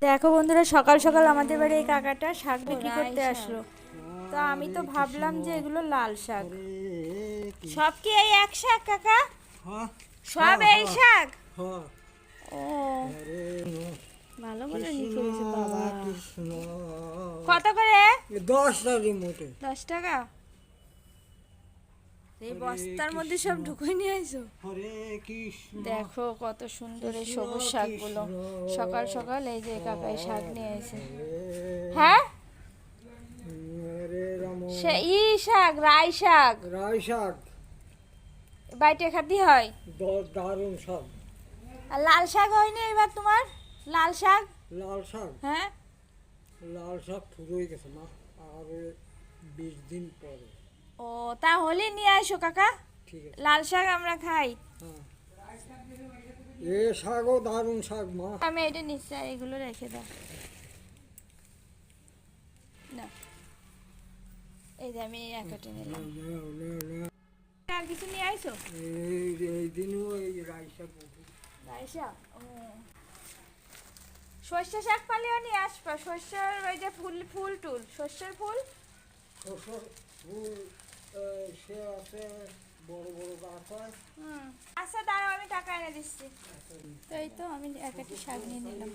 দেখো বন্ধুরা, সকাল সকাল আমাদের বাড়ি এই কাকাটা শাক বিক্রি করতে আসলো। তো আমি তো ভাবলাম যে এগুলো লাল শাক। সব কি এই এক শাক কাকা? সব এই শাক? ও, ভালো করে লিখেছে বাবা। কত করে? 10 টাকা মোটে। 10 টাকা। এই বস্তার মধ্যে সব ঢুকিয়ে নিয়ে আইছো। দেখো কত সুন্দর এই সবুজ শাকগুলো। সকাল সকাল এই যে কাকাই শাক নিয়ে এসে। হ্যাঁ, সে ই শাক, রাই শাক। রাই শাক বাইটে খাতি হয়। দারুণ শাক। আর লাল শাক হয়নি এবার তোমার? লাল শাক? লাল শাক, হ্যাঁ, লাল শাক ফুরোই গেছে না, আর 20 দিন পরে। ও তাহলে নিয়ে আসো কাকা, ঠিক আছে, লাল শাক আমরা খাই। হ্যাঁ। এ শাকও দারুণ শাক মা। আমি এটা নিচ্ছি, আর এগুলো রেখে দাও না। এই যে আমি একটা নিলাম। আর কিছু নিয়ে আইছো? এই দিনও এই রাই শাক। রাই শাক? ও, সর্ষে শাক পালিও নিয়ে আসবা। সর্ষের ওই যে ফুল ফুল টুল, সর্ষের ফুল। শস্যর ফুল সে আছে, বড় বড় গাছ হয়। আচ্ছা দাঁড়াও, আমি টাকা এনে দিচ্ছি। তো এই তো আমি একটা শাক নিয়ে নিলাম।